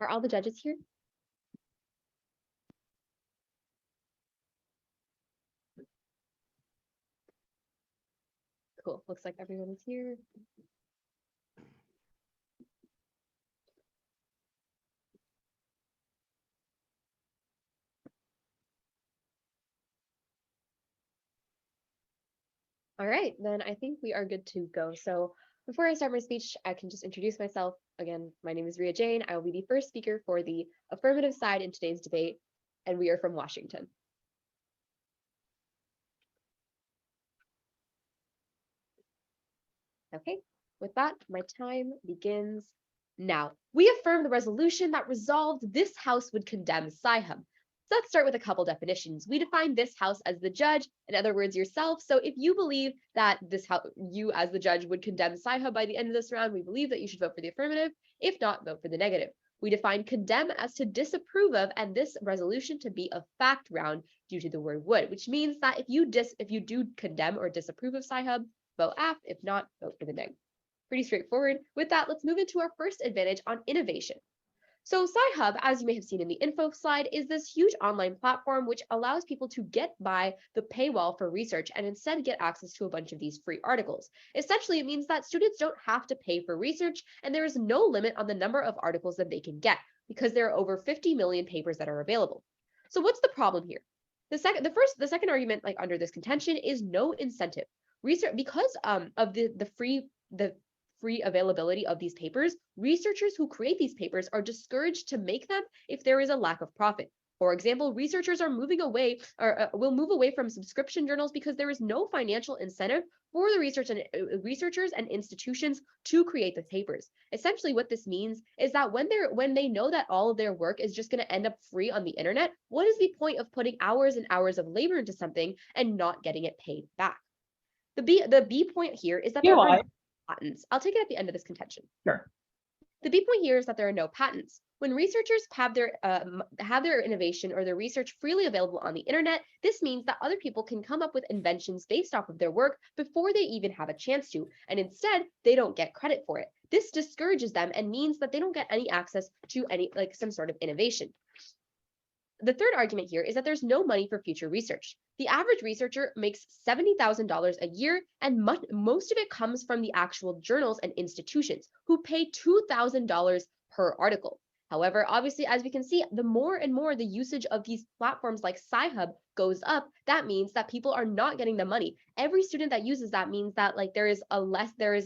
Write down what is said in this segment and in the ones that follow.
Are all the judges here? Cool, looks like everyone is here. All right, then I think we are good to go. So before I start my speech, I can just introduce myself. Again, my name is Ria Jane. I will be the first speaker for the affirmative side in today's debate, and we are from Washington. Okay, with that, my time begins now. We affirm the resolution that resolved this House would condemn Sci-Hub. So let's start with a couple definitions. We define this House as the judge, in other words, yourself. So if you believe that this House, you as the judge would condemn Sci-Hub by the end of this round, we believe that you should vote for the affirmative. If not, vote for the negative. We define condemn as to disapprove of, and this resolution to be a fact round due to the word would, which means that if you do condemn or disapprove of Sci-Hub, vote aff. If not, vote for the neg. Pretty straightforward. With that, let's move into our first advantage on innovation. So Sci-Hub, as you may have seen in the info slide, is this huge online platform which allows people to get by the paywall for research and instead get access to a bunch of these free articles. Essentially, it means that students don't have to pay for research, and there is no limit on the number of articles that they can get because there are over 50 million papers that are available. So what's the problem here? The second argument, like under this contention, is no incentive. Research, because of the free availability of these papers, researchers who create these papers are discouraged to make them if there is a lack of profit. For example, researchers are moving away or will move away from subscription journals because there is no financial incentive for the researchers and institutions to create the papers. Essentially, what this means is that when they know that all of their work is just going to end up free on the internet, what is the point of putting hours and hours of labor into something and not getting it paid back? The B point here is that there are patents. I'll take it at the end of this contention. Sure. The B point here is that there are no patents. When researchers have their innovation or their research freely available on the internet, this means that other people can come up with inventions based off of their work before they even have a chance to, and instead they don't get credit for it. This discourages them and means that they don't get any access to some sort of innovation. The third argument here is that there's no money for future research. The average researcher makes $70,000 a year, and most of it comes from the actual journals and institutions who pay $2,000 per article. However, obviously, as we can see, the more and more the usage of these platforms like Sci-Hub goes up, that means that people are not getting the money. Every student that uses that means that there is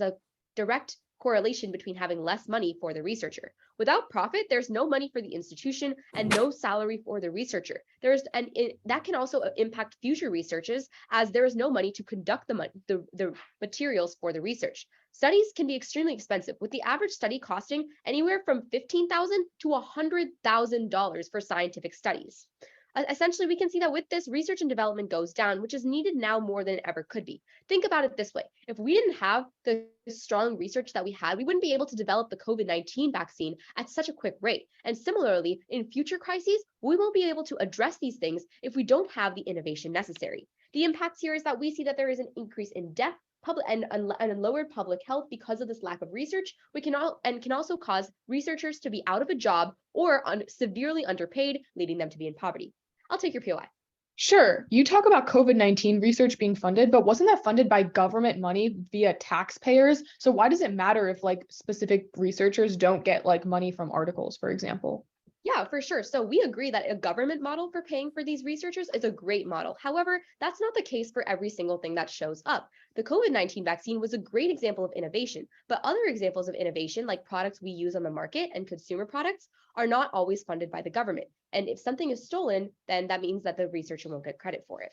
a direct correlation between having less money for the researcher. Without profit, there's no money for the institution and no salary for the researcher. That can also impact future researches, as there is no money to conduct the materials for the research. Studies can be extremely expensive, with the average study costing anywhere from $15,000 to $100,000 for scientific studies. Essentially, we can see that with this, research and development goes down, which is needed now more than it ever could be. Think about it this way. If we didn't have the strong research that we had, we wouldn't be able to develop the COVID-19 vaccine at such a quick rate. And similarly, in future crises, we won't be able to address these things if we don't have the innovation necessary. The impacts here is that we see that there is an increase in death, and lowered public health because of this lack of research. We can also cause researchers to be out of a job or severely underpaid, leading them to be in poverty. I'll take your POI. Sure. You talk about COVID-19 research being funded, but wasn't that funded by government money via taxpayers? So why does it matter if specific researchers don't get money from articles, for example? Yeah, for sure. So we agree that a government model for paying for these researchers is a great model. However, that's not the case for every single thing that shows up. The COVID-19 vaccine was a great example of innovation, but other examples of innovation, like products we use on the market and consumer products, are not always funded by the government. And if something is stolen, then that means that the researcher won't get credit for it.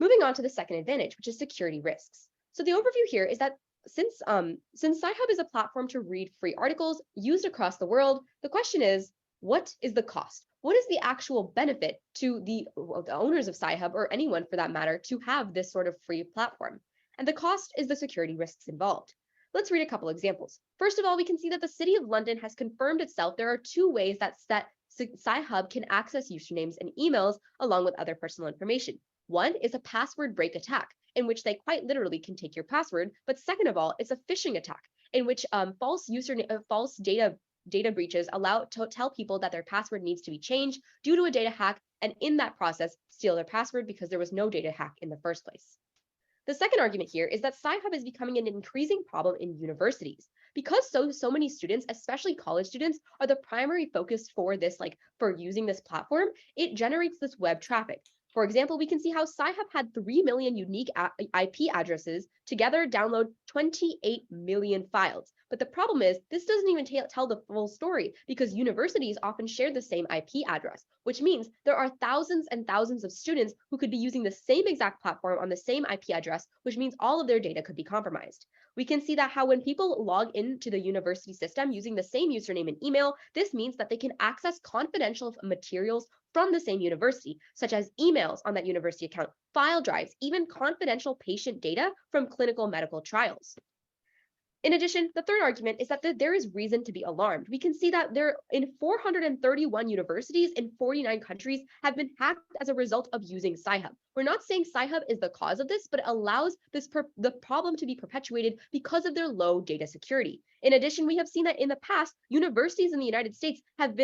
Moving on to the second advantage, which is security risks. So the overview here is that since Sci-Hub is a platform to read free articles used across the world, the question is, what is the cost? What is the actual benefit to the owners of Sci-Hub, or anyone for that matter, to have this sort of free platform? And the cost is the security risks involved. Let's read a couple examples. First of all, we can see that the City of London has confirmed itself there are two ways that Sci-Hub can access usernames and emails along with other personal information. One is a password break attack, in which they quite literally can take your password. But second of all, it's a phishing attack, in which false data data breaches allow to tell people that their password needs to be changed due to a data hack, and in that process, steal their password because there was no data hack in the first place. The second argument here is that Sci-Hub is becoming an increasing problem in universities. Because so many students, especially college students, are the primary focus for this, for using this platform, it generates this web traffic. For example, we can see how Sci-Hub had 3 million unique IP addresses together download 28 million files. But the problem is, this doesn't even tell the full story because universities often share the same IP address, which means there are thousands and thousands of students who could be using the same exact platform on the same IP address, which means all of their data could be compromised. We can see that how when people log into the university system using the same username and email, this means that they can access confidential materials from the same university, such as emails on that university account, file drives, even confidential patient data from clinical medical trials. In addition, the third argument is that there is reason to be alarmed. We can see that there in 431 universities in 49 countries have been hacked as a result of using Sci-Hub. We're not saying Sci-Hub is the cause of this, but it allows the problem to be perpetuated because of their low data security. In addition, we have seen that in the past, universities in the United States have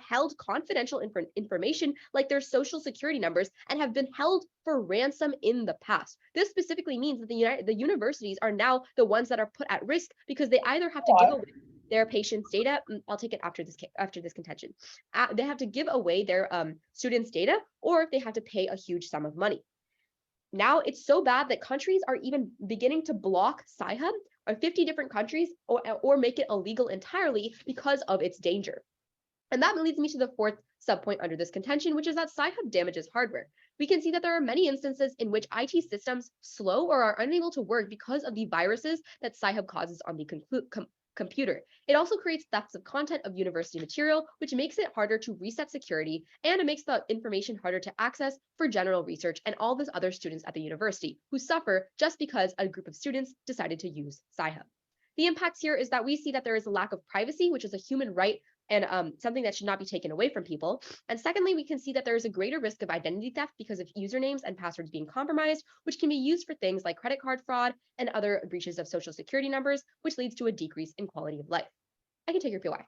held confidential information like their social security numbers and have been held for ransom in the past. This specifically means that the universities are now the ones that are put at risk because they either have to give away their patients' data. I'll take it after this contention. They have to give away their students' data, or they have to pay a huge sum of money. Now it's so bad that countries are even beginning to block Sci-Hub, or 50 different countries, or make it illegal entirely because of its danger. And that leads me to the fourth subpoint under this contention, which is that Sci-Hub damages hardware. We can see that there are many instances in which IT systems slow or are unable to work because of the viruses that Sci-Hub causes on the computer. It also creates thefts of content of university material, which makes it harder to reset security, and it makes the information harder to access for general research and all those other students at the university who suffer just because a group of students decided to use Sci-Hub. The impacts here is that we see that there is a lack of privacy, which is a human right and something that should not be taken away from people. And secondly, we can see that there is a greater risk of identity theft because of usernames and passwords being compromised, which can be used for things like credit card fraud and other breaches of social security numbers, which leads to a decrease in quality of life. I can take your POI.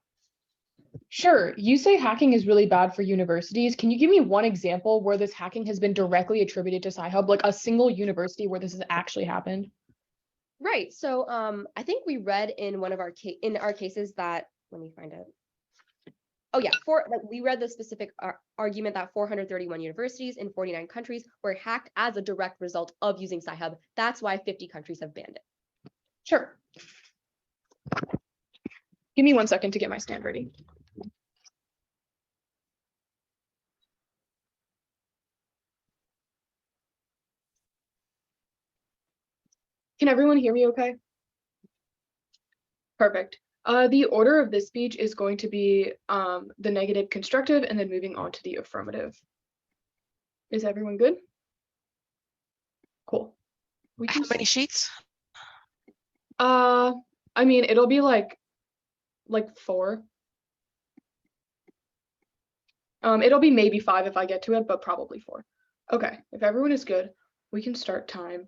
Sure. You say hacking is really bad for universities. Can you give me one example where this hacking has been directly attributed to Sci-Hub, like a single university where this has actually happened? Right. So I think we read in one of our cases that, let me find it. Oh yeah, we read the specific argument that 431 universities in 49 countries were hacked as a direct result of using Sci-Hub. That's why 50 countries have banned it. Sure. Give me 1 second to get my stand ready. Can everyone hear me okay? Perfect. The order of this speech is going to be the negative constructive and then moving on to the affirmative. Is everyone good? Cool. How many sheets? I mean, it'll be like 4. It'll be maybe 5 if I get to it, but probably 4. Okay, if everyone is good, we can start time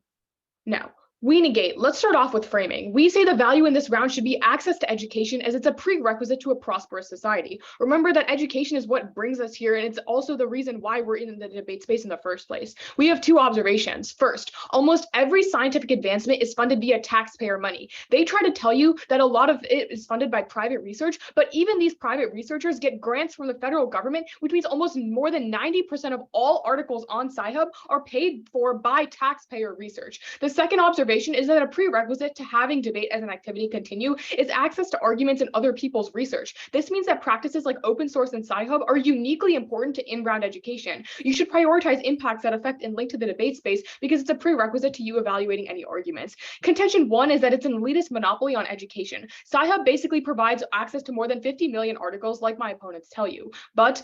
now. We negate. Let's start off with framing. We say the value in this round should be access to education as it's a prerequisite to a prosperous society. Remember that education is what brings us here, and it's also the reason why we're in the debate space in the first place. We have 2 observations. First, almost every scientific advancement is funded via taxpayer money. They try to tell you that a lot of it is funded by private research, but even these private researchers get grants from the federal government, which means almost more than 90% of all articles on Sci-Hub are paid for by taxpayer research. The second observation is that a prerequisite to having debate as an activity continue is access to arguments and other people's research. This means that practices like open source and Sci-Hub are uniquely important to in-round education. You should prioritize impacts that affect and link to the debate space because it's a prerequisite to you evaluating any arguments. Contention 1 is that it's an elitist monopoly on education. Sci-Hub basically provides access to more than 50 million articles, like my opponents tell you, but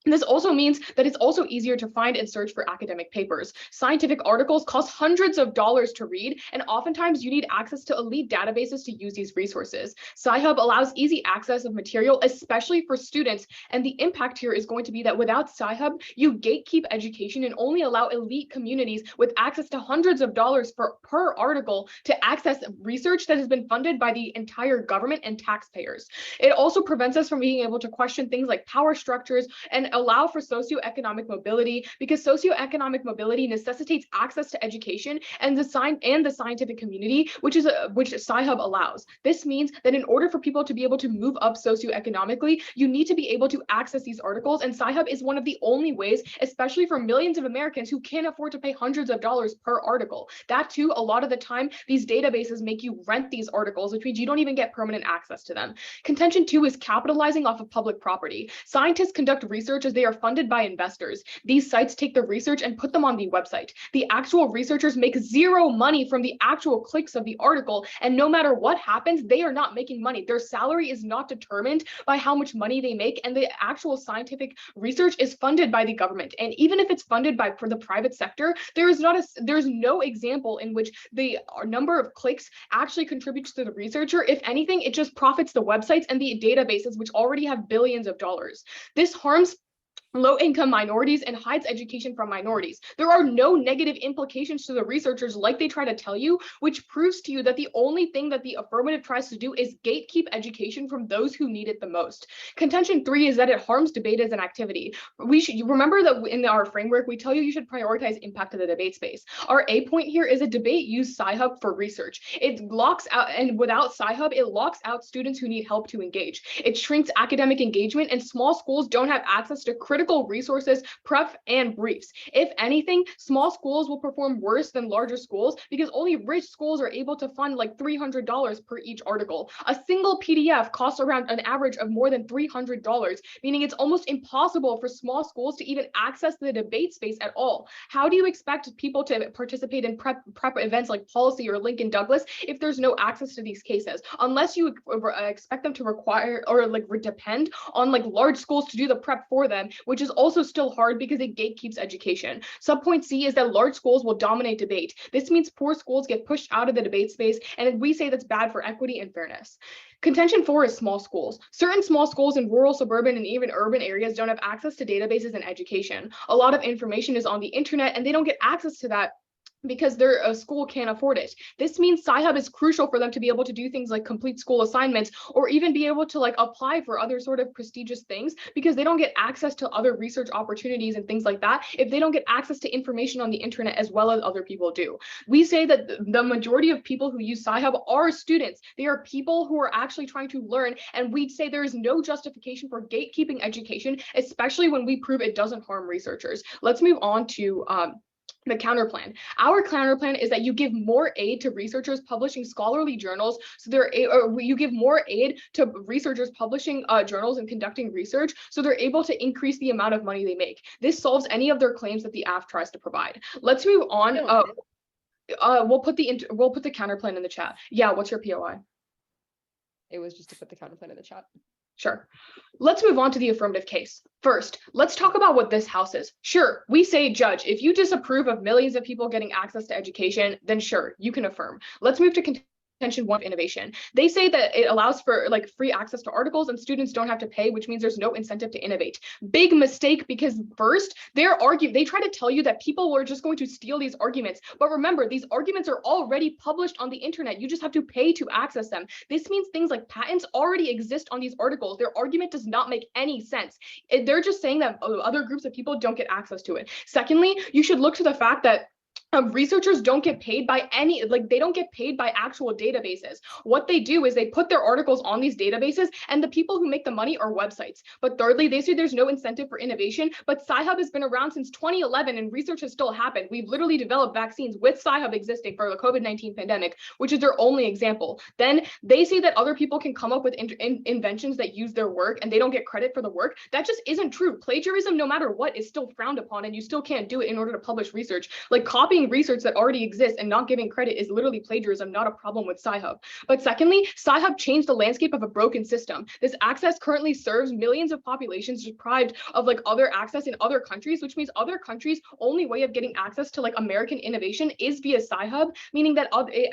This also means that it's also easier to find and search for academic papers. Scientific articles cost hundreds of dollars to read, and oftentimes you need access to elite databases to use these resources. Sci-Hub allows easy access of material, especially for students, and the impact here is going to be that without Sci-Hub, you gatekeep education and only allow elite communities with access to hundreds of dollars per article to access research that has been funded by the entire government and taxpayers. It also prevents us from being able to question things like power structures and allow for socioeconomic mobility, because socioeconomic mobility necessitates access to education and the scientific community, which Sci-Hub allows. This means that in order for people to be able to move up socioeconomically, you need to be able to access these articles, and Sci-Hub is one of the only ways, especially for millions of Americans who can't afford to pay hundreds of dollars per article. That too, a lot of the time, these databases make you rent these articles, which means you don't even get permanent access to them. Contention 2 is capitalizing off of public property. Scientists conduct research as they are funded by investors. These sites take the research and put them on the website. The actual researchers make zero money from the actual clicks of the article, and no matter what happens, they are not making money. Their salary is not determined by how much money they make, and the actual scientific research is funded by the government. And even if it's funded for the private sector, there's no example in which the number of clicks actually contributes to the researcher. If anything, it just profits the websites and the databases, which already have billions of dollars. This harms low-income minorities and hides education from minorities. There are no negative implications to the researchers like they try to tell you, which proves to you that the only thing that the affirmative tries to do is gatekeep education from those who need it the most. Contention 3 is that it harms debate as an activity. You remember that in our framework, we tell you should prioritize impact to the debate space. Our A point here is a debate use Sci-Hub for research. It locks out, and without Sci-Hub, it locks out students who need help to engage. It shrinks academic engagement, and small schools don't have access to critical resources, prep, and briefs. If anything, small schools will perform worse than larger schools because only rich schools are able to fund like $300 per each article. A single PDF costs around an average of more than $300, meaning it's almost impossible for small schools to even access the debate space at all. How do you expect people to participate in prep events like policy or Lincoln Douglas if there's no access to these cases? Unless you expect them to require or depend on large schools to do the prep for them, which is also still hard because it gatekeeps education. Subpoint C is that large schools will dominate debate. This means poor schools get pushed out of the debate space, and we say that's bad for equity and fairness. Contention 4 is small schools. Certain small schools in rural, suburban, and even urban areas don't have access to databases and education. A lot of information is on the internet, and they don't get access to that because their school can't afford it. This means Sci-Hub is crucial for them to be able to do things like complete school assignments or even be able to apply for other sort of prestigious things, because they don't get access to other research opportunities and things like that if they don't get access to information on the internet as well as other people do. We say that the majority of people who use Sci-Hub are students. They are people who are actually trying to learn, and we'd say there is no justification for gatekeeping education, especially when we prove it doesn't harm researchers. Let's move on to the counterplan. Our counterplan is that you give more aid to researchers publishing scholarly journals, you give more aid to researchers publishing journals and conducting research, so they're able to increase the amount of money they make. This solves any of their claims that the AF tries to provide. Let's move on. We'll put the counterplan in the chat. Yeah, what's your POI? It was just to put the counterplan in the chat. Sure. Let's move on to the affirmative case. First, let's talk about what this house is. Sure, we say, judge, if you disapprove of millions of people getting access to education, then sure, you can affirm. Let's move to contention 1 of innovation. They say that it allows for free access to articles and students don't have to pay, which means there's no incentive to innovate. Big mistake, because first, they try to tell you that people were just going to steal these arguments. But remember, these arguments are already published on the internet. You just have to pay to access them. This means things like patents already exist on these articles. Their argument does not make any sense. They're just saying that other groups of people don't get access to it. Secondly, you should look to the fact that researchers don't get paid by they don't get paid by actual databases. What they do is they put their articles on these databases, and the people who make the money are websites. But thirdly, they say there's no incentive for innovation, but Sci-Hub has been around since 2011 and research has still happened. We've literally developed vaccines with Sci-Hub existing for the COVID-19 pandemic, which is their only example. Then they say that other people can come up with inventions that use their work and they don't get credit for the work. That just isn't true. Plagiarism, no matter what, is still frowned upon, and you still can't do it in order to publish research. Copying copying research that already exists and not giving credit is literally plagiarism, not a problem with Sci-Hub. But secondly, Sci-Hub changed the landscape of a broken system. This access currently serves millions of populations deprived of like other access in other countries, which means other countries' only way of getting access to like American innovation is via Sci-Hub, meaning that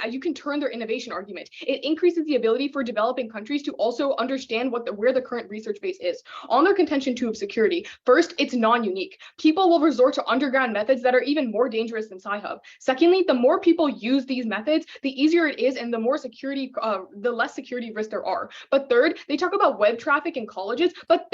you can turn their innovation argument. It increases the ability for developing countries to also understand where the current research base is. On their contention too of security, first, it's non-unique. People will resort to underground methods that are even more dangerous than Sci-Hub. Secondly, the more people use these methods, the easier it is and the more security, the less security risk there are. But third, they talk about web traffic in colleges, but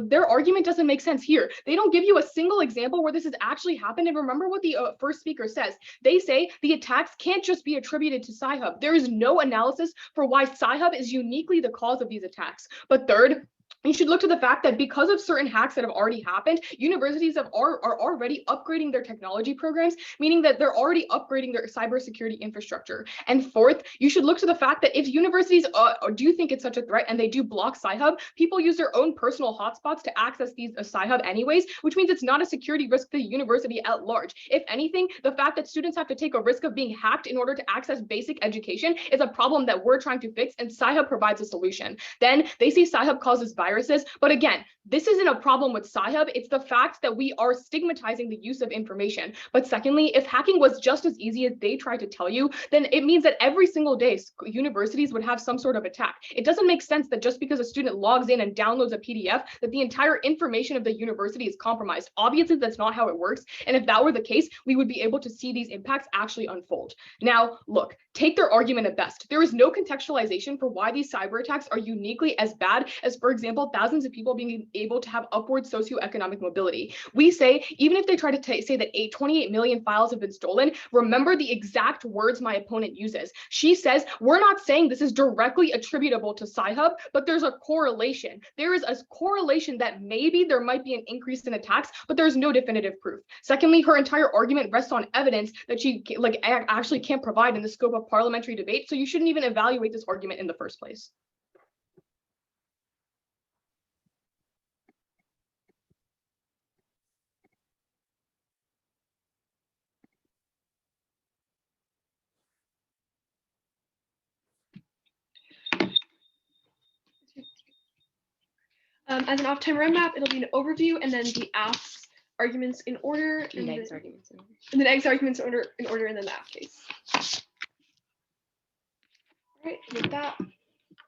their argument doesn't make sense here. They don't give you a single example where this has actually happened. And remember what the first speaker says. They say the attacks can't just be attributed to Sci-Hub. There is no analysis for why Sci-Hub is uniquely the cause of these attacks. But third, you should look to the fact that because of certain hacks that have already happened, universities are already upgrading their technology programs, meaning that they're already upgrading their cybersecurity infrastructure. And fourth, you should look to the fact that if universities do think it's such a threat and they do block Sci-Hub, people use their own personal hotspots to access these Sci-Hub anyways, which means it's not a security risk to the university at large. If anything, the fact that students have to take a risk of being hacked in order to access basic education is a problem that we're trying to fix, and Sci-Hub provides a solution. Then they say Sci-Hub causes viruses, but again, this isn't a problem with Sci-Hub. It's the fact that we are stigmatizing the use of information. But secondly, if hacking was just as easy as they try to tell you, then it means that every single day universities would have some sort of attack. It doesn't make sense that just because a student logs in and downloads a PDF, that the entire information of the university is compromised. Obviously, that's not how it works. And if that were the case, we would be able to see these impacts actually unfold. Now, look, take their argument at best. There is no contextualization for why these cyber attacks are uniquely as bad as, for example, thousands of people being able to have upward socioeconomic mobility. We say, even if they try to say that 28 million files have been stolen, remember the exact words my opponent uses. She says, we're not saying this is directly attributable to Sci-Hub, but there's a correlation. There is a correlation that maybe there might be an increase in attacks, but there's no definitive proof. Secondly, her entire argument rests on evidence that she actually can't provide in the scope of parliamentary debate, so you shouldn't even evaluate this argument in the first place. As an off-time roadmap, it'll be an overview and then the AF's arguments in order. And then arguments in order. And then eggs arguments in order and then the AF case. All right, with that,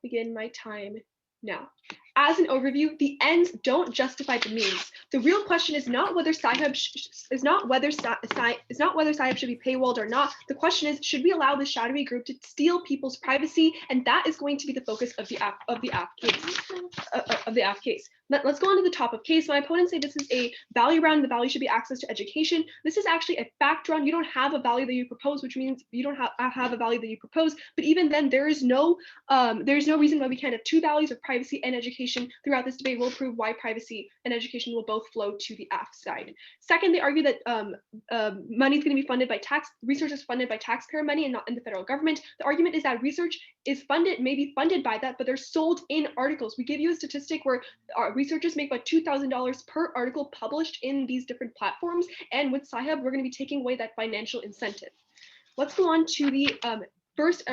begin my time now. As an overview, the ends don't justify the means. The real question is not whether Sci-Hub should be paywalled or not. The question is, should we allow the shadowy group to steal people's privacy? And that is going to be the focus of the AF case. Let's go on to the top of case. My opponents say this is a value round. The value should be access to education. This is actually a fact round. You don't have a value that you propose, which means you don't have a value that you propose. But even then, there is no reason why we can't have two values of privacy and education. Throughout this debate, we'll prove why privacy and education will both flow to the AF side. Second, they argue that money is going to be funded by research is funded by taxpayer money and not in the federal government. The argument is that research is may be funded by that, but they're sold in articles. We give you a statistic where researchers make about $2,000 per article published in these different platforms. And with Sci-Hub, we're going to be taking away that financial incentive. Let's go on to the first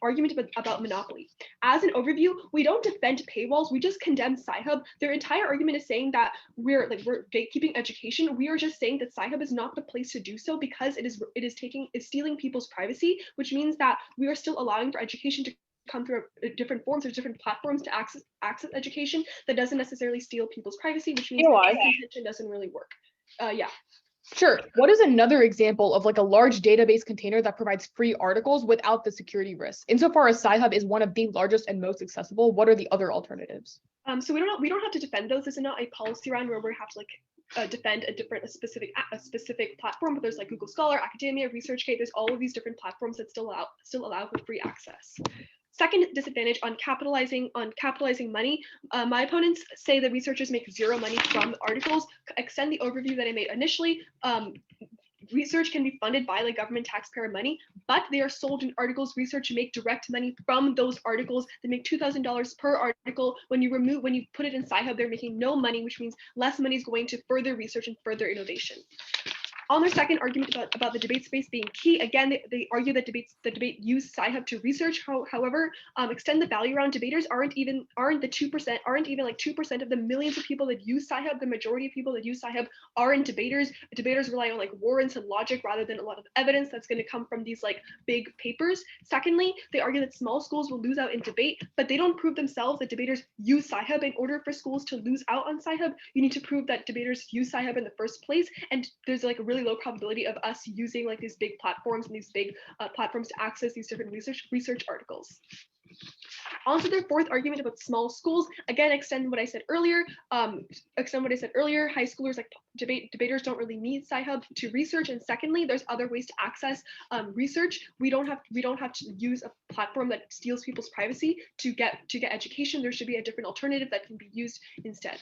argument about monopoly. As an overview, we don't defend paywalls, we just condemn Sci-Hub. Their entire argument is saying that we're gatekeeping education. We are just saying that Sci-Hub is not the place to do so because it is stealing people's privacy, which means that we are still allowing for education to come through different forms or different platforms to access education that doesn't necessarily steal people's privacy, which means intention doesn't really work. Yeah. Sure. What is another example of like a large database container that provides free articles without the security risk? Insofar as Sci-Hub is one of the largest and most accessible, what are the other alternatives? So we don't have to defend those. This is not a policy round where we have to defend a specific platform, but there's like Google Scholar, Academia, ResearchGate. There's all of these different platforms that still allow for free access. Second disadvantage on capitalizing money. My opponents say that researchers make zero money from articles. Extend the overview that I made initially. Research can be funded by government taxpayer money, but they are sold in articles. Research make direct money from those articles. They make $2,000 per article. When you put it in Sci-Hub, they're making no money, which means less money is going to further research and further innovation. On their second argument about the debate space being key, again, they argue that the debate used Sci-Hub to research. However, extend the value around debaters aren't even like 2% of the millions of people that use Sci-Hub. The majority of people that use Sci-Hub aren't debaters. Debaters rely on like warrants and logic rather than a lot of evidence that's going to come from these like big papers. Secondly, they argue that small schools will lose out in debate, but they don't prove themselves that debaters use Sci-Hub. In order for schools to lose out on Sci-Hub, you need to prove that debaters use Sci-Hub in the first place, and there's like a really low probability of us using like these big platforms and these big platforms to access these different research articles. On to their fourth argument about small schools. Again, extend what I said earlier. High schoolers like debaters don't really need Sci-Hub to research. And secondly, there's other ways to access research. We don't have to use a platform that steals people's privacy to get education. There should be a different alternative that can be used instead.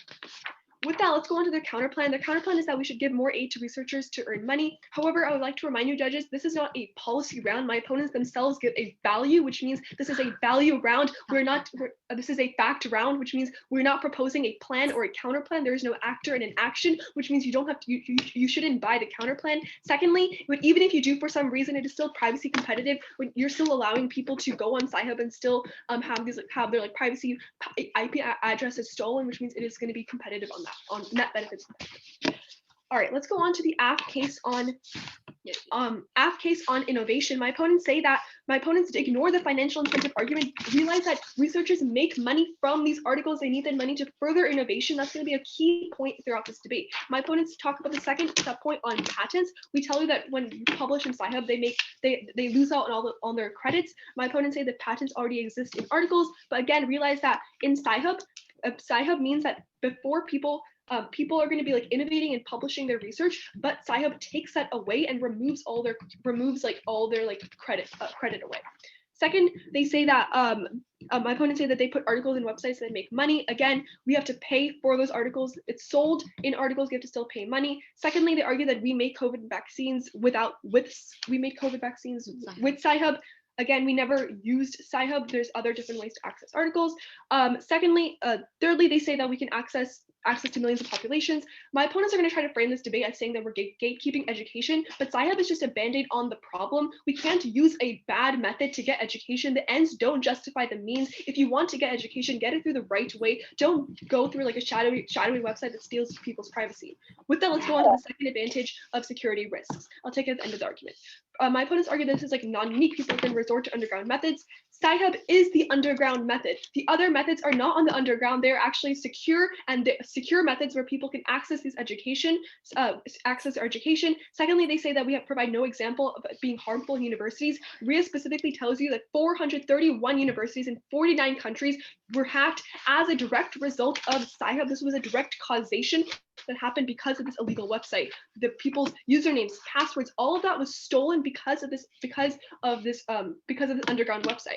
With that, let's go on to their counterplan. Their counterplan is that we should give more aid to researchers to earn money. However, I would like to remind you, judges, this is not a policy round. My opponents themselves give a value, which means this is a value round. This is a fact round, which means we're not proposing a plan or a counterplan. There is no actor and an action, which means you don't have to. You shouldn't buy the counterplan. Secondly, but even if you do for some reason, it is still privacy competitive. When you're still allowing people to go on Sci-Hub and still have their like privacy IP addresses stolen, which means it is going to be competitive on net benefits. All right, let's go on to the AF case on innovation. My opponents ignore the financial incentive argument, realize that researchers make money from these articles. They need that money to further innovation. That's going to be a key point throughout this debate. My opponents talk about the second point on patents. We tell you that when you publish in Sci-Hub, they lose out on their credits. My opponents say that patents already exist in articles, but again, realize that in Sci-Hub means that before people are going to be like innovating and publishing their research, but Sci-Hub takes that away and removes all their credit away. Second, they say that my opponents say that they put articles in websites that make money. Again, we have to pay for those articles. It's sold in articles. We have to still pay money. Secondly, they argue that we make COVID vaccines with Sci-Hub. Again, we never used Sci-Hub. There's other different ways to access articles. Thirdly, they say that we can access to millions of populations. My opponents are going to try to frame this debate as saying that we're gatekeeping education, but Sci-Hub is just a band-aid on the problem. We can't use a bad method to get education. The ends don't justify the means. If you want to get education, get it through the right way. Don't go through like a shadowy website that steals people's privacy. With that, let's go on to the second advantage of security risks. I'll take it at the end of the argument. My opponents argue this is like non-unique. People can resort to underground methods. Sci-Hub is the underground method. The other methods are not on the underground. They're actually secure, and secure methods where people can access this education, Secondly, they say that we provide no example of it being harmful in universities. RIA specifically tells you that 431 universities in 49 countries were hacked as a direct result of Sci-Hub. This was a direct causation that happened because of this illegal website. The people's usernames, passwords, all of that was stolen because of this underground website.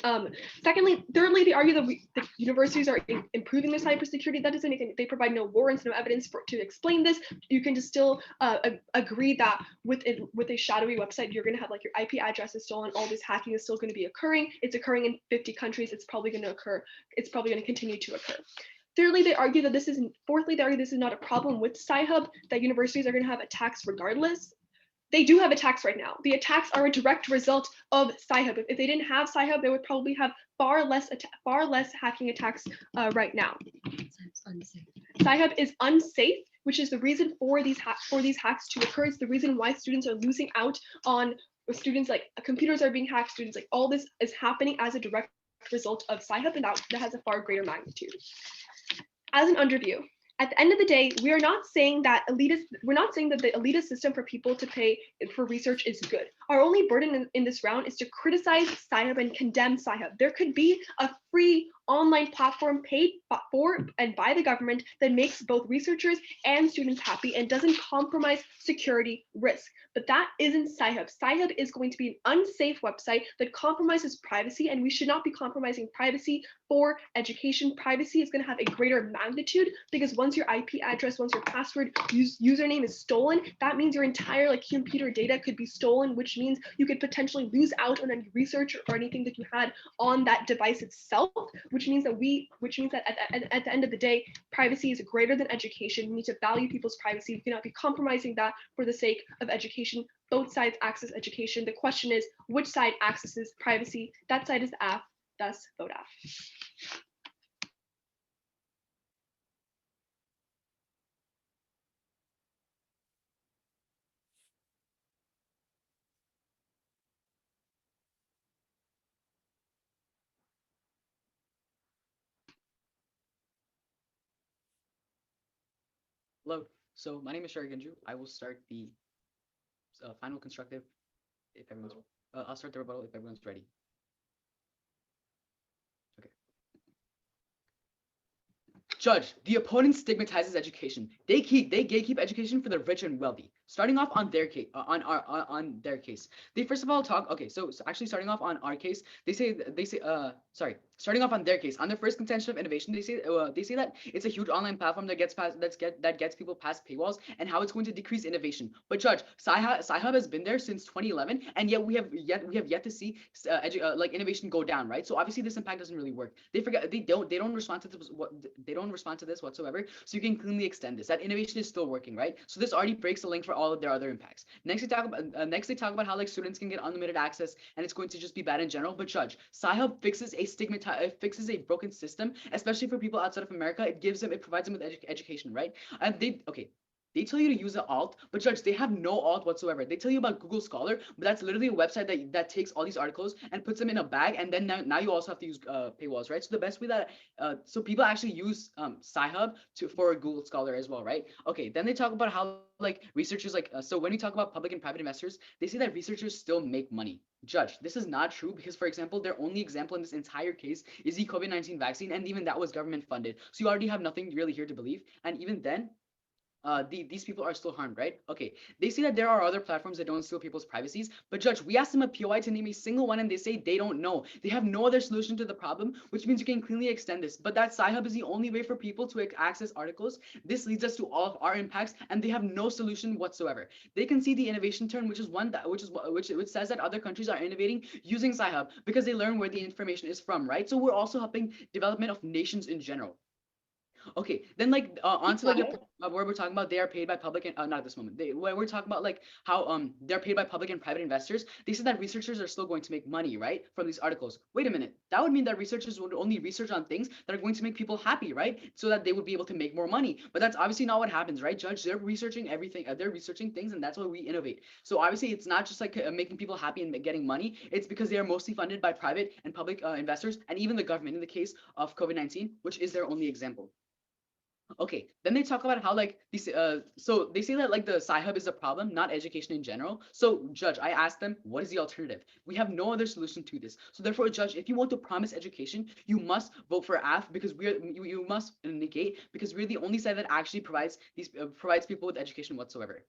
Thirdly, they argue that the universities are improving their cybersecurity. That doesn't anything. They provide no warrants, no evidence to explain this. You can just still agree that with a shadowy website, you're going to have like your IP address is stolen. All this hacking is still going to be occurring. It's occurring in 50 countries. It's probably going to occur. It's probably going to continue to occur. Fourthly, they argue this is not a problem with Sci-Hub, that universities are going to have attacks regardless. They do have attacks right now. The attacks are a direct result of Sci-Hub. If they didn't have Sci-Hub, they would probably have far less hacking attacks right now. Sci-Hub is unsafe, which is the reason for these hacks to occur. It's the reason why students are losing out on students, like computers are being hacked. Students, like all this is happening as a direct result of Sci-Hub, and that has a far greater magnitude. As an underview, at the end of the day, we're not saying that the elitist system for people to pay for research is good. Our only burden in this round is to criticize Sci-Hub and condemn Sci-Hub. There could be a free online platform paid for and by the government that makes both researchers and students happy and doesn't compromise security risk. But that isn't Sci-Hub. Sci-Hub is going to be an unsafe website that compromises privacy, and we should not be compromising privacy for education. Privacy is going to have a greater magnitude because once your IP address, once your password username is stolen, that means your entire like computer data could be stolen, which which means you could potentially lose out on any research or anything that you had on that device itself, which means that at the end of the day, privacy is greater than education. We need to value people's privacy. We cannot be compromising that for the sake of education. Both sides access education. The question is, which side accesses privacy? That side is the aff, thus vote aff. Hello. So my name is Shariganju. I will start the final constructive if everyone's. I'll start the rebuttal if everyone's ready. Okay. Judge, the opponent stigmatizes education. They gatekeep education for the rich and wealthy. Starting off on their case, on their case, they first of all talk. Okay, so actually starting off on our case, starting off on their case, on their first contention of innovation, they say that it's a huge online platform that gets people past paywalls and how it's going to decrease innovation. But Judge, Sci-Hub has been there since 2011, and yet we have yet to see like innovation go down, right? So obviously this impact doesn't really work. They don't respond to this whatsoever. So you can cleanly extend this. That innovation is still working, right? So this already breaks the link for all of their other impacts. Next they talk about how like students can get unlimited access and it's going to just be bad in general. But Judge, Sci-Hub fixes a broken system, especially for people outside of America. It provides them with education, right? And they tell you to use an alt, but Judge, they have no alt whatsoever. They tell you about Google Scholar, but that's literally a website that takes all these articles and puts them in a bag, and then now you also have to use paywalls, right? So the best way that so people actually use Sci-Hub for Google Scholar as well, right? Okay, then they talk about how like researchers so when we talk about public and private investors, they say that researchers still make money. Judge, this is not true because, for example, their only example in this entire case is the COVID-19 vaccine, and even that was government funded. So you already have nothing really here to believe, and even then, these people are still harmed, right? Okay, they say that there are other platforms that don't steal people's privacies, but Judge, we asked them a POI to name a single one and they say they don't know. They have no other solution to the problem, which means you can cleanly extend this, but that Sci-Hub is the only way for people to access articles. This leads us to all of our impacts and they have no solution whatsoever. They can see the innovation turn, which says that other countries are innovating using Sci-Hub because they learn where the information is from, right? So we're also helping development of nations in general. Okay, then like onto like where we're talking about they are paid by public and not at this moment. Where we're talking about like how they're paid by public and private investors. They said that researchers are still going to make money, right, from these articles. Wait a minute, that would mean that researchers would only research on things that are going to make people happy, right? So that they would be able to make more money. But that's obviously not what happens, right, Judge? They're researching everything. They're researching things, and that's why we innovate. So obviously, it's not just like making people happy and getting money. It's because they are mostly funded by private and public investors, and even the government in the case of COVID-19, which is their only example. Okay, then they talk about how like these so they say that like the Sci-Hub is a problem, not education in general. So Judge, I asked them, what is the alternative? We have no other solution to this. So therefore, Judge, if you want to promise education, you must vote for AF because you must negate because we're the only side that actually provides people with education whatsoever.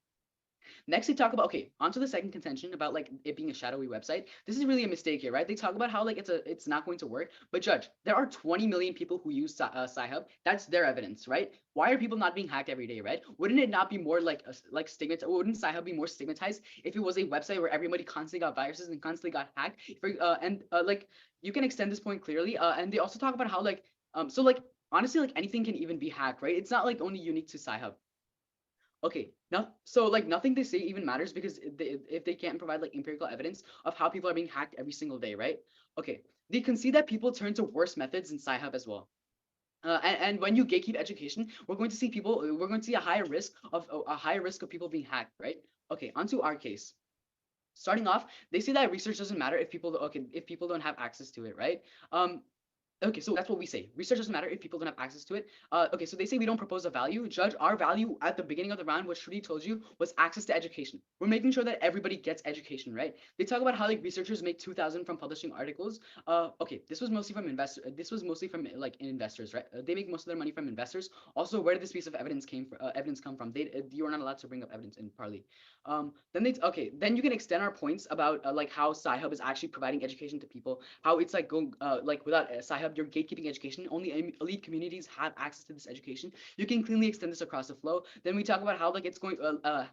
Next, they talk about, okay, onto the second contention about like it being a shadowy website. This is really a mistake here, right? They talk about how like it's not going to work. But Judge, there are 20 million people who use Sci-Hub. That's their evidence, right? Why are people not being hacked every day, right? Wouldn't it not be more like stigmatized? Wouldn't Sci-Hub be more stigmatized if it was a website where everybody constantly got viruses and constantly got hacked? Like you can extend this point clearly. And they also talk about how like so like honestly like anything can even be hacked, right? It's not like only unique to Sci-Hub. Okay, now so like nothing they say even matters because if they can't provide like empirical evidence of how people are being hacked every single day, right? Okay, they can see that people turn to worse methods in Sci-Hub as well. And when you gatekeep education, we're going to see a higher risk of people being hacked, right? Okay, onto our case. Starting off, they say that research doesn't matter if people don't have access to it, right? Okay, so that's what we say. Research doesn't matter if people don't have access to it. Okay, so they say we don't propose a value. Judge, our value at the beginning of the round, what Shruti told you, was access to education. We're making sure that everybody gets education, right? They talk about how like researchers make 2,000 from publishing articles. Okay, this was mostly from like investors, right? They make most of their money from investors. Also, where did this piece of evidence come from? You are not allowed to bring up evidence in Parley. Then you can extend our points about like how Sci-Hub is actually providing education to people. How it's like going like without Sci-Hub Sci-Hub, you're gatekeeping education. Only elite communities have access to this education. You can cleanly extend this across the flow. Then we talk about how like it's going,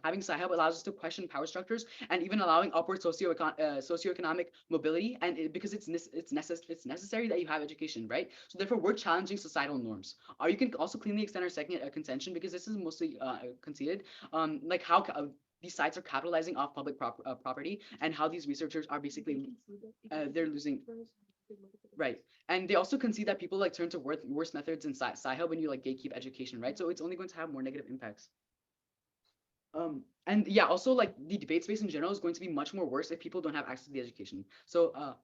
having Sci-Hub allows us to question power structures and even allowing upward socioeconomic mobility. And because it's necessary that you have education, right? So therefore, we're challenging societal norms. Or you can also cleanly extend our second contention, because this is mostly conceded. Like how these sites are capitalizing off public property, and how these researchers are basically they're losing. Right. And they also concede that people like turn to worse methods in Sci-Hub when you like gatekeep education, right? So it's only going to have more negative impacts. And yeah, also like the debate space in general is going to be much more worse if people don't have access to the education. So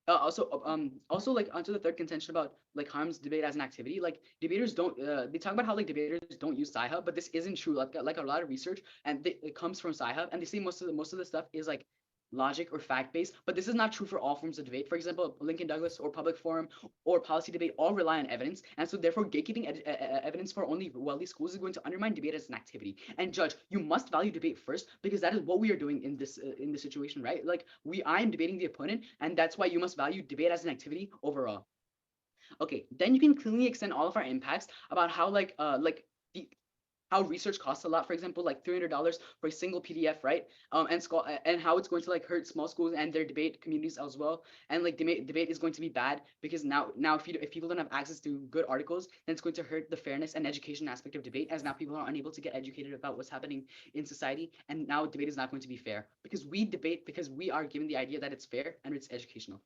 also like onto the third contention about like harms debate as an activity. Like debaters don't they talk about how like debaters don't use Sci-Hub, but this isn't true. Like a lot of research and it comes from Sci-Hub, and they say most of the stuff is like logic or fact-based, but this is not true for all forms of debate. For example, Lincoln Douglas or public forum or policy debate all rely on evidence, and so therefore gatekeeping evidence for only wealthy schools is going to undermine debate as an activity. And judge, you must value debate first, because that is what we are doing in this situation, right? Like I am debating the opponent, and that's why you must value debate as an activity overall. Okay, then you can cleanly extend all of our impacts about how how research costs a lot, for example, like $300 for a single PDF, right? And how it's going to like hurt small schools and their debate communities as well. And like debate is going to be bad, because now if people don't have access to good articles, then it's going to hurt the fairness and education aspect of debate, as now people are unable to get educated about what's happening in society, and now debate is not going to be fair, because we debate because we are given the idea that it's fair and it's educational.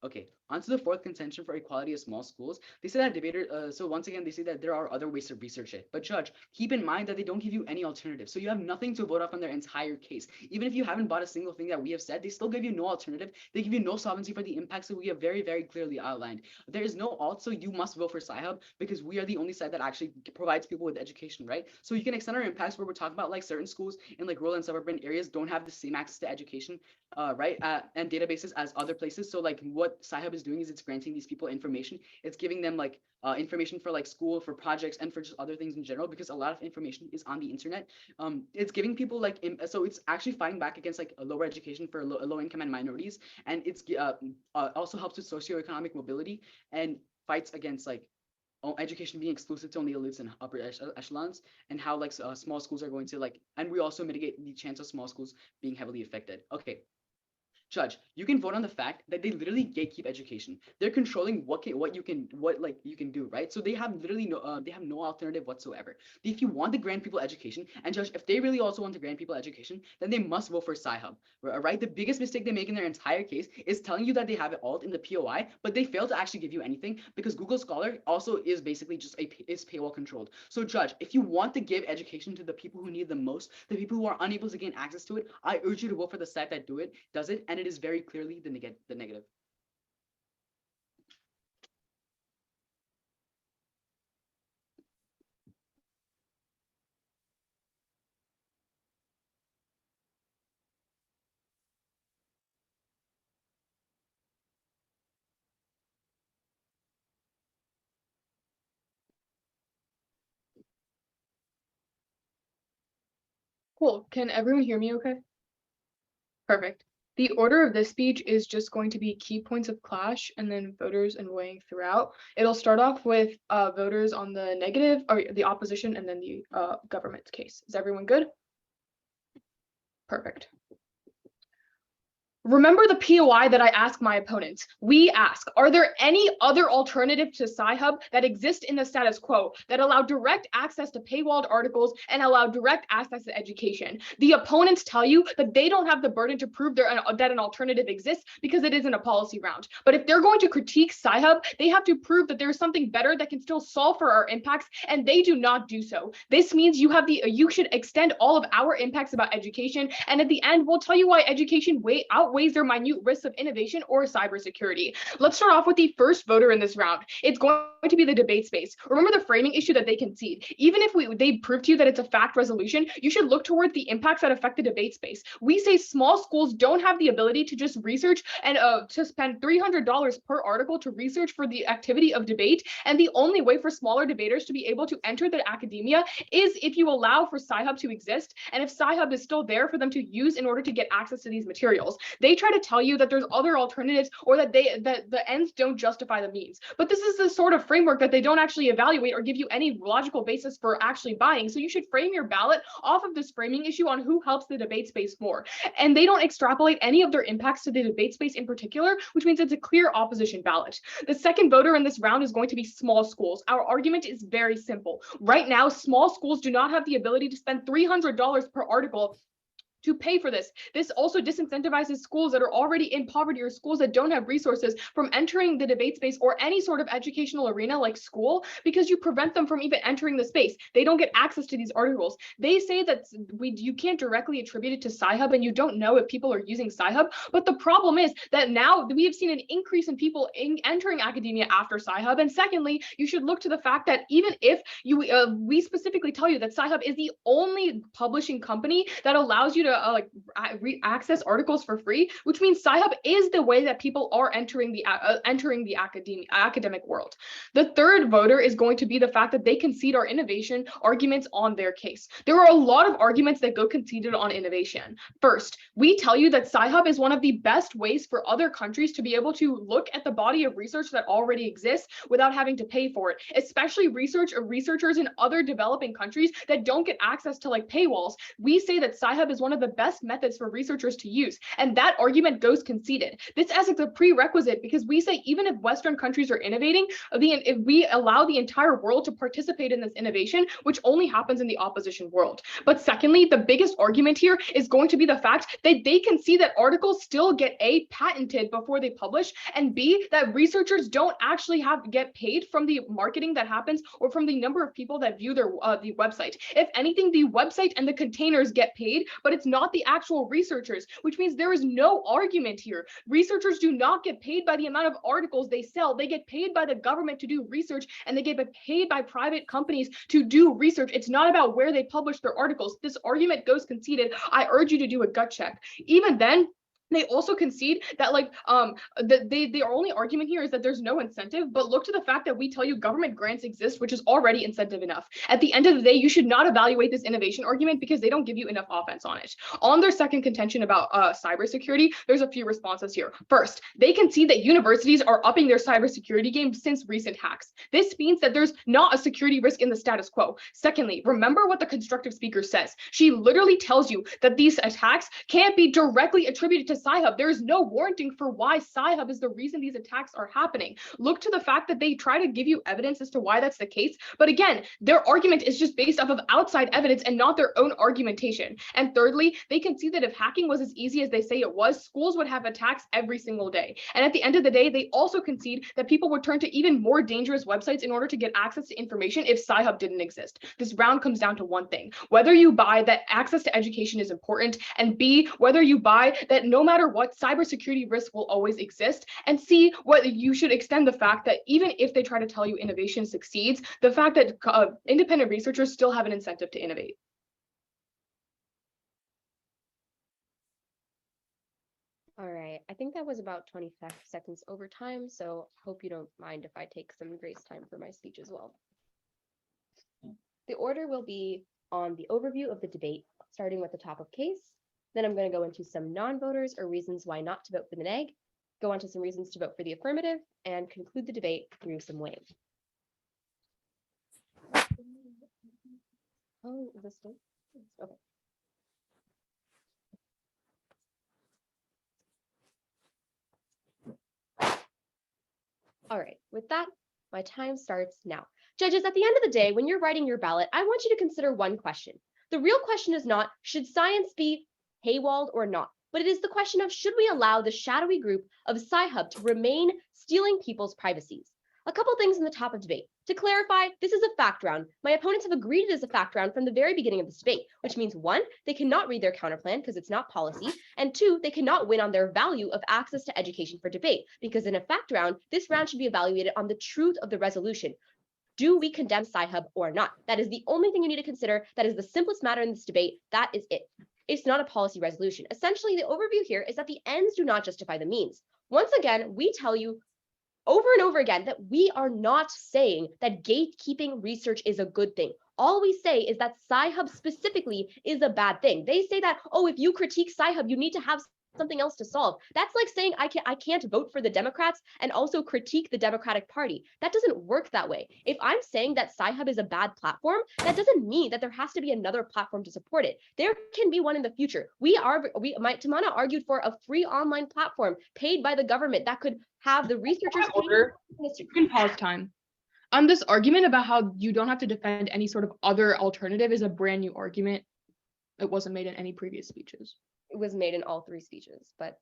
Okay, on to the fourth contention for equality of small schools. They say that so once again, they say that there are other ways to research it. But judge, keep in mind that they don't give you any alternative. So you have nothing to vote off on their entire case. Even if you haven't bought a single thing that we have said, they still give you no alternative. They give you no solvency for the impacts that we have very, very clearly outlined. There is no alt, so you must vote for Sci-Hub, because we are the only site that actually provides people with education, right? So you can extend our impacts where we're talking about like certain schools in like rural and suburban areas don't have the same access to education, right? And databases as other places. So like what Sci-Hub is doing is it's granting these people information. It's giving them like information for like school, for projects, and for just other things in general, because a lot of information is on the internet. It's giving people like so it's actually fighting back against like a lower education for low income and minorities, and it's also helps with socioeconomic mobility and fights against like education being exclusive to only elites and upper echelons, and how like small schools are going to like, and we also mitigate the chance of small schools being heavily affected. Okay. Judge, you can vote on the fact that they literally gatekeep education. They're controlling what you can do, right? So they have literally no alternative whatsoever. If you want to grant people education, and judge, if they really also want to grant people education, then they must vote for Sci-Hub, right? The biggest mistake they make in their entire case is telling you that they have it all in the POI, but they fail to actually give you anything, because Google Scholar also is basically just is paywall controlled. So judge, if you want to give education to the people who need the most, the people who are unable to gain access to it, I urge you to vote for the site that does it, and it is very clearly the negative. Cool. Can everyone hear me okay? Perfect. The order of this speech is just going to be key points of clash and then voters and weighing throughout. It'll start off with voters on the negative or the opposition, and then the government's case. Is everyone good? Perfect. Remember the POI that I ask my opponents. We ask, are there any other alternative to Sci-Hub that exist in the status quo that allow direct access to paywalled articles and allow direct access to education? The opponents tell you that they don't have the burden to prove that an alternative exists, because it isn't a policy round. But if they're going to critique Sci-Hub, they have to prove that there's something better that can still solve for our impacts, and they do not do so. This means you should extend all of our impacts about education, and at the end, we'll tell you why education outweighs their minute risks of innovation or cybersecurity. Let's start off with the first voter in this round. It's going to be the debate space. Remember the framing issue that they concede. Even if they prove to you that it's a fact resolution, you should look toward the impacts that affect the debate space. We say small schools don't have the ability to just research and to spend $300 per article to research for the activity of debate, and the only way for smaller debaters to be able to enter the academia is if you allow for Sci-Hub to exist, and if Sci-Hub is still there for them to use in order to get access to these materials. they try to tell you that there's other alternatives, or that the ends don't justify the means. But this is the sort of framework that they don't actually evaluate or give you any logical basis for actually buying. So you should frame your ballot off of this framing issue on who helps the debate space more. And they don't extrapolate any of their impacts to the debate space in particular, which means it's a clear opposition ballot. The second voter in this round is going to be small schools. Our argument is very simple. Right now, small schools do not have the ability to spend $300 per article to pay for this. This also disincentivizes schools that are already in poverty, or schools that don't have resources, from entering the debate space or any sort of educational arena like school, because you prevent them from even entering the space. They don't get access to these articles. They say that you can't directly attribute it to Sci-Hub, and you don't know if people are using Sci-Hub. But the problem is that now we have seen an increase in people entering academia after Sci-Hub. And secondly, you should look to the fact that even if we specifically tell you that Sci-Hub is the only publishing company that allows you to access articles for free, which means Sci-Hub is the way that people are entering the academic world. The third voter is going to be the fact that they concede our innovation arguments on their case. There are a lot of arguments that go conceded on innovation. First, we tell you that Sci-Hub is one of the best ways for other countries to be able to look at the body of research that already exists without having to pay for it, especially researchers in other developing countries that don't get access to like paywalls. We say that Sci-Hub is one of the best methods for researchers to use, and that argument goes conceded. This as a prerequisite, because we say even if Western countries are innovating, if we allow the entire world to participate in this innovation, which only happens in the opposition world. But secondly, the biggest argument here is going to be the fact that they can see that articles still get A, patented before they publish, and B, that researchers don't actually get paid from the marketing that happens or from the number of people that view their the website. If anything, the website and the containers get paid, but it's not the actual researchers, which means there is no argument here. Researchers do not get paid by the amount of articles they sell. They get paid by the government to do research, and they get paid by private companies to do research. It's not about where they publish their articles. This argument goes conceded. I urge you to do a gut check. Even then, they also concede that their only argument here is that there's no incentive, but look to the fact that we tell you government grants exist, which is already incentive enough. At the end of the day, you should not evaluate this innovation argument because they don't give you enough offense on it. On their second contention about cybersecurity, there's a few responses here. First, they concede that universities are upping their cybersecurity game since recent hacks. This means that there's not a security risk in the status quo. Secondly, remember what the constructive speaker says. She literally tells you that these attacks can't be directly attributed to Sci-Hub. There is no warranting for why Sci-Hub is the reason these attacks are happening. Look to the fact that they try to give you evidence as to why that's the case. But again, their argument is just based off of outside evidence and not their own argumentation. And thirdly, they can see that if hacking was as easy as they say it was, schools would have attacks every single day. And at the end of the day, they also concede that people would turn to even more dangerous websites in order to get access to information if Sci-Hub didn't exist. This round comes down to one thing: whether you buy that access to education is important, and B, whether you buy that no matter what, cybersecurity risks will always exist, and C, whether you should extend the fact that even if they try to tell you innovation succeeds, the fact that independent researchers still have an incentive to innovate. All right, I think that was about 20 seconds over time, so hope you don't mind if I take some grace time for my speech as well. The order will be on the overview of the debate, starting with the top of case. Then I'm going to go into some non-voters or reasons why not to vote for the neg, go on to some reasons to vote for the affirmative, and conclude the debate through some wave. Oh, is this good? Okay. All right, with that, my time starts now. Judges, at the end of the day, when you're writing your ballot, I want you to consider one question. The real question is not, should science be paywalled or not? But it is the question of, should we allow the shadowy group of Sci-Hub to remain stealing people's privacies? A couple things in the top of debate. To clarify, this is a fact round. My opponents have agreed it is a fact round from the very beginning of this debate, which means 1, they cannot read their counterplan because it's not policy, and 2, they cannot win on their value of access to education for debate, because in a fact round, this round should be evaluated on the truth of the resolution. Do we condemn Sci-Hub or not? That is the only thing you need to consider. That is the simplest matter in this debate. That is it. It's not a policy resolution. Essentially, the overview here is that the ends do not justify the means. Once again, we tell you over and over again that we are not saying that gatekeeping research is a good thing. All we say is that Sci-Hub specifically is a bad thing. They say that, oh, if you critique Sci-Hub, you need to have something else to solve. That's like saying I can't vote for the Democrats and also critique the Democratic Party. That doesn't work that way. If I'm saying that Sci-Hub is a bad platform, that doesn't mean that there has to be another platform to support it. There can be one in the future. Tamana argued for a free online platform paid by the government that could have the researchers. You can pause time. This argument about how you don't have to defend any sort of other alternative is a brand new argument. It wasn't made in any previous speeches. It was made in all 3 speeches, but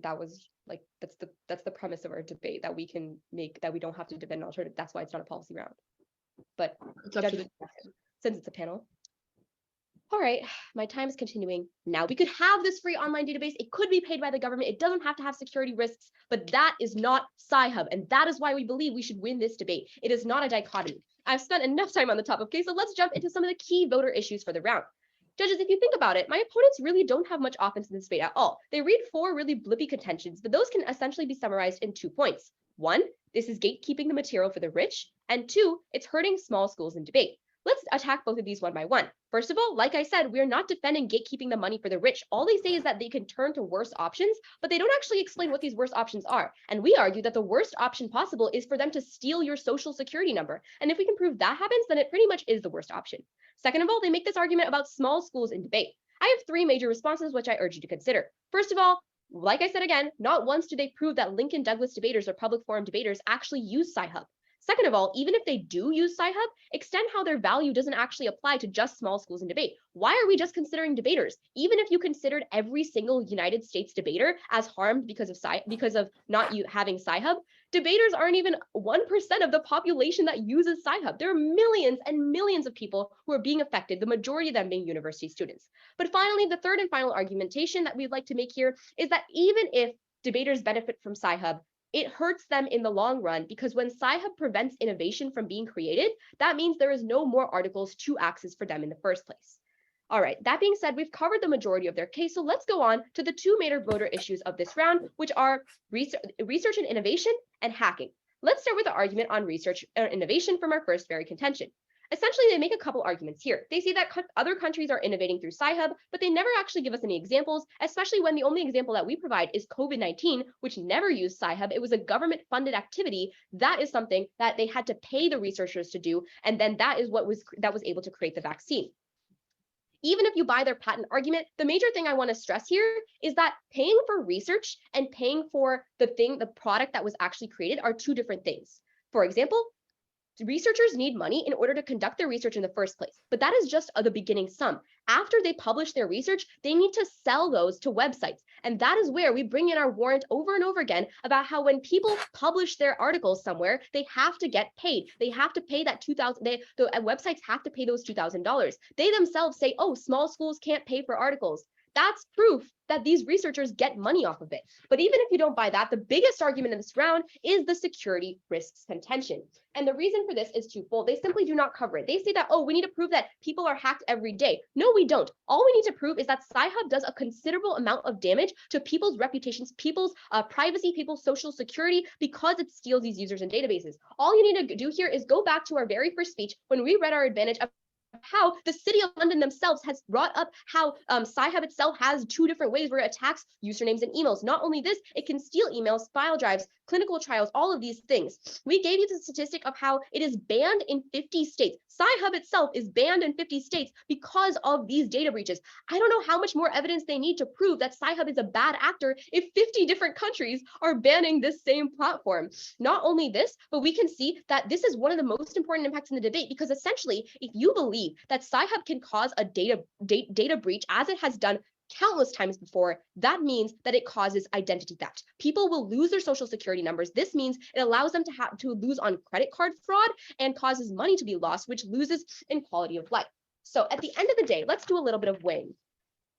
that was like that's the premise of our debate, that we can make that we don't have to defend an alternative. That's why it's not a policy round. But since it's a panel. All right, my time is continuing. Now we could have this free online database. It could be paid by the government. It doesn't have to have security risks, but that is not Sci-Hub. And that is why we believe we should win this debate. It is not a dichotomy. I've spent enough time on the topic. Okay, so let's jump into some of the key voter issues for the round. Judges, if you think about it, my opponents really don't have much offense in this debate at all. They read 4 really blippy contentions, but those can essentially be summarized in 2 points. 1, this is gatekeeping the material for the rich, and 2, it's hurting small schools in debate. Let's attack both of these one by one. First of all, like I said, we're not defending gatekeeping the money for the rich. All they say is that they can turn to worse options, but they don't actually explain what these worst options are. And we argue that the worst option possible is for them to steal your social security number. And if we can prove that happens, then it pretty much is the worst option. Second of all, they make this argument about small schools in debate. I have 3 major responses, which I urge you to consider. First of all, like I said again, not once do they prove that Lincoln Douglas debaters or public forum debaters actually use Sci-Hub. Second of all, even if they do use Sci-Hub, extend how their value doesn't actually apply to just small schools in debate. Why are we just considering debaters? Even if you considered every single United States debater as harmed because of not having Sci-Hub, debaters aren't even 1% of the population that uses Sci-Hub. There are millions and millions of people who are being affected, the majority of them being university students. But finally, the third and final argumentation that we'd like to make here is that even if debaters benefit from Sci-Hub, it hurts them in the long run, because when Sci-Hub prevents innovation from being created, that means there is no more articles to access for them in the first place. All right, that being said, we've covered the majority of their case, so let's go on to the 2 major voter issues of this round, which are research and innovation and hacking. Let's start with the argument on research and innovation from our first very contention. Essentially, they make a couple arguments here. They say that other countries are innovating through Sci-Hub, but they never actually give us any examples, especially when the only example that we provide is COVID-19, which never used Sci-Hub. It was a government-funded activity. That is something that they had to pay the researchers to do, and then that is what was able to create the vaccine. Even if you buy their patent argument, the major thing I want to stress here is that paying for research and paying for the product that was actually created are 2 different things. For example, researchers need money in order to conduct their research in the first place, but that is just the beginning sum. After they publish their research, they need to sell those to websites. And that is where we bring in our warrant over and over again about how when people publish their articles somewhere, they have to get paid. They have to pay that the websites have to pay those $2,000. They themselves say, oh, small schools can't pay for articles. That's proof that these researchers get money off of it. But even if you don't buy that, the biggest argument in this round is the security risks contention. And the reason for this is twofold. They simply do not cover it. They say that, oh, we need to prove that people are hacked every day. No, we don't. All we need to prove is that Sci-Hub does a considerable amount of damage to people's reputations, people's privacy, people's social security, because it steals these users and databases. All you need to do here is go back to our very first speech when we read our advantage of how the city of London themselves has brought up how Sci-Hub itself has 2 different ways where it attacks usernames and emails. Not only this, it can steal emails, file drives, clinical trials, all of these things. We gave you the statistic of how it is banned in 50 states. Sci-Hub itself is banned in 50 states because of these data breaches. I don't know how much more evidence they need to prove that Sci-Hub is a bad actor if 50 different countries are banning this same platform. Not only this, but we can see that this is one of the most important impacts in the debate, because essentially, if you believe that Sci-Hub can cause a data breach, as it has done countless times before, that means that it causes identity theft. People will lose their social security numbers. This means it allows them to lose on credit card fraud and causes money to be lost, which loses in quality of life. So at the end of the day, let's do a little bit of weighing.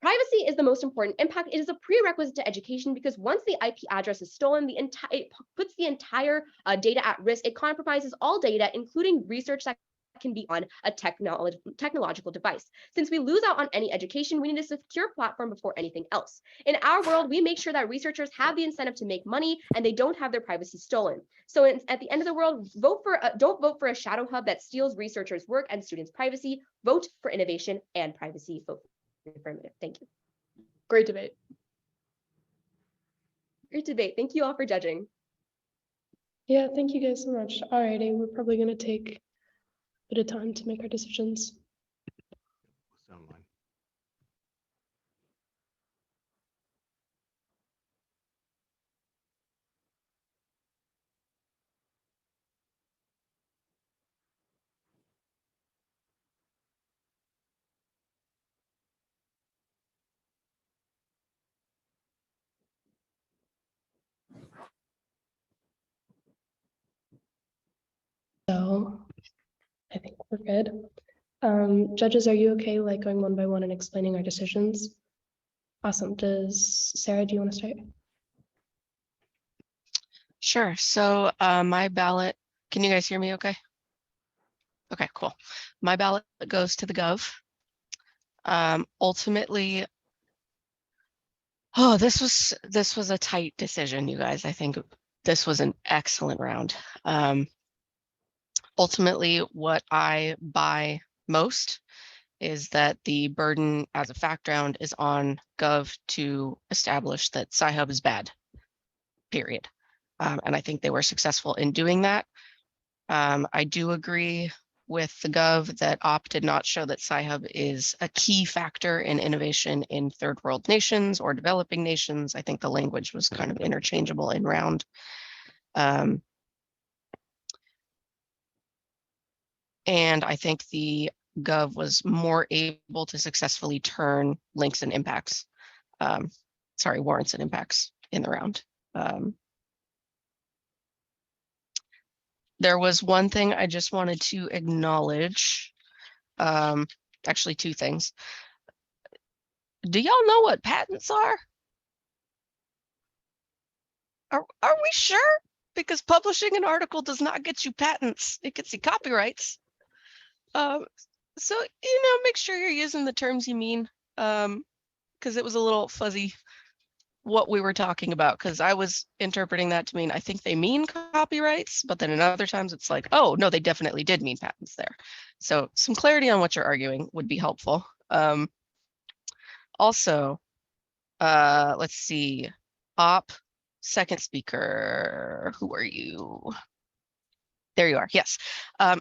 Privacy is the most important impact. It is a prerequisite to education, because once the IP address is stolen, it puts the entire data at risk. It compromises all data, including research that can be on a technological device. Since we lose out on any education, we need a secure platform before anything else. In our world, we make sure that researchers have the incentive to make money and they don't have their privacy stolen. So at the end of the world, don't vote for a shadow hub that steals researchers' work and students' privacy. Vote for innovation and privacy. Vote for affirmative. Thank you. Great debate. Great debate. Thank you all for judging. Yeah, thank you guys so much. Alrighty, we're probably gonna take a bit of time to make our decisions. So I think we're good. Judges, are you okay like going one by one and explaining our decisions? Awesome. Sarah, do you want to start? Sure. So my ballot, can you guys hear me okay? Okay, cool. My ballot goes to the Gov. Ultimately, this was a tight decision, you guys. I think this was an excellent round. Ultimately, what I buy most is that the burden as a fact round is on Gov to establish that Sci-Hub is bad, period. And I think they were successful in doing that. I do agree with the Gov that OP did not show that Sci-Hub is a key factor in innovation in third world nations or developing nations. I think the language was kind of interchangeable in round. And I think the Gov was more able to successfully turn links and impacts, warrants and impacts in the round. There was one thing I just wanted to acknowledge. Actually, two things. Do y'all know what patents are? Are we sure? Because publishing an article does not get you patents. It gets you copyrights. So, make sure you're using the terms you mean, because it was a little fuzzy what we were talking about, because I was interpreting that to mean I think they mean copyrights, but then in other times it's like, oh, no, they definitely did mean patents there. So some clarity on what you're arguing would be helpful. Also, let's see, OP, second speaker, who are you? There you are, yes.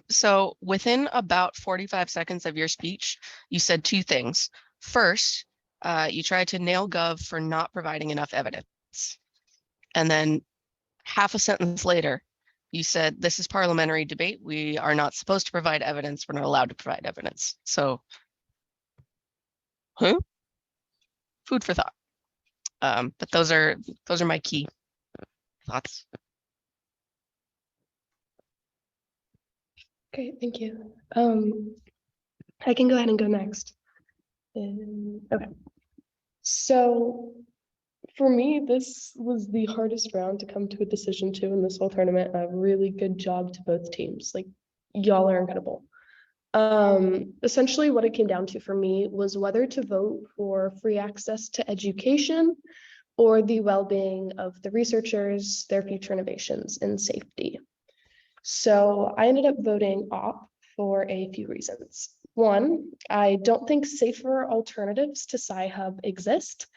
So within about 45 seconds of your speech, you said two things. First, you tried to nail Gov for not providing enough evidence. And then half a sentence later, you said, this is parliamentary debate. We are not supposed to provide evidence. We're not allowed to provide evidence. So, food for thought. But those are my key thoughts. Great, thank you. I can go ahead and go next. Okay. So for me, this was the hardest round to come to a decision to in this whole tournament. A really good job to both teams. Like, y'all are incredible. Essentially what it came down to for me was whether to vote for free access to education or the well-being of the researchers, their future innovations, and safety. So I ended up voting OP for a few reasons. One, I don't think safer alternatives to Sci-Hub exist.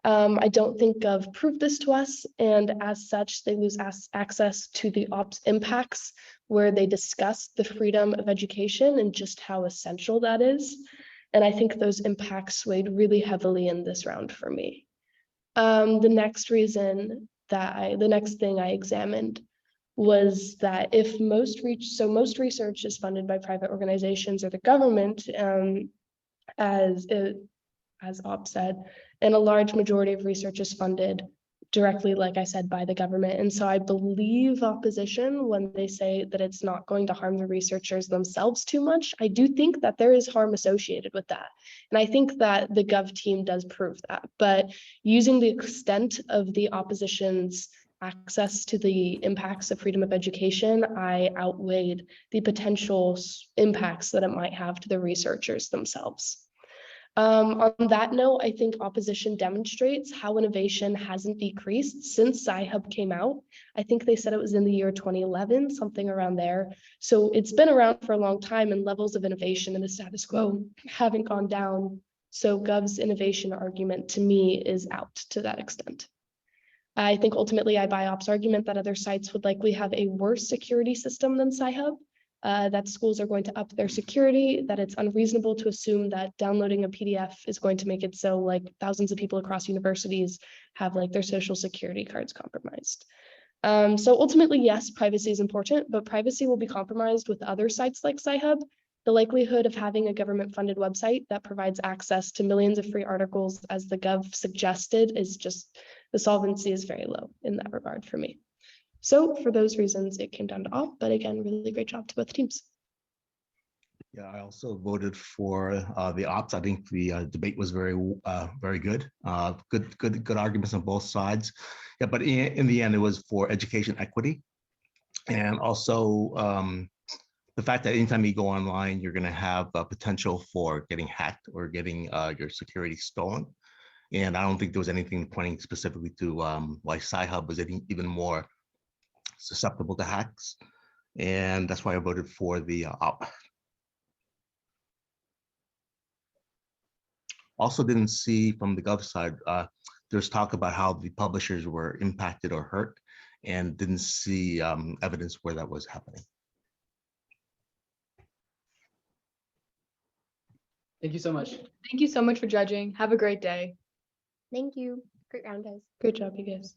I don't think Gov proved this to us, and as such, they lose access to the OP's impacts, where they discuss the freedom of education and just how essential that is. And I think those impacts weighed really heavily in this round for me. The next thing I examined was that if most research is funded by private organizations or the government, as OP said, and a large majority of research is funded directly, like I said, by the government. And so I believe opposition when they say that it's not going to harm the researchers themselves too much. I do think that there is harm associated with that. And I think that the Gov team does prove that. But using the extent of the opposition's access to the impacts of freedom of education, I outweighed the potential impacts that it might have to the researchers themselves. On that note, I think opposition demonstrates how innovation hasn't decreased since Sci-Hub came out. I think they said it was in the year 2011, something around there. So it's been around for a long time, and levels of innovation in the status quo haven't gone down. So Gov's innovation argument to me is out to that extent. I think ultimately I buy Op's argument that other sites would likely have a worse security system than Sci-Hub, that schools are going to up their security, that it's unreasonable to assume that downloading a PDF is going to make it so like thousands of people across universities have like their social security cards compromised. So ultimately, yes, privacy is important, but privacy will be compromised with other sites like Sci-Hub. The likelihood of having a government-funded website that provides access to millions of free articles, as the Gov suggested, is just, the solvency is very low in that regard for me. So for those reasons, it came down to Op, but again, really great job to both teams. Yeah, I also voted for the ops. I think the debate was very good. Good arguments on both sides. Yeah, but in the end, it was for education equity, and also the fact that anytime you go online, you're going to have a potential for getting hacked or getting your security stolen. And I don't think there was anything pointing specifically to why Sci-Hub was even more susceptible to hacks, and that's why I voted for the op. Also didn't see from the Gov side, there's talk about how the publishers were impacted or hurt, and didn't see evidence where that was happening. Thank you so much. Thank you so much for judging. Have a great day. Thank you. Great round, guys. Great job, you guys.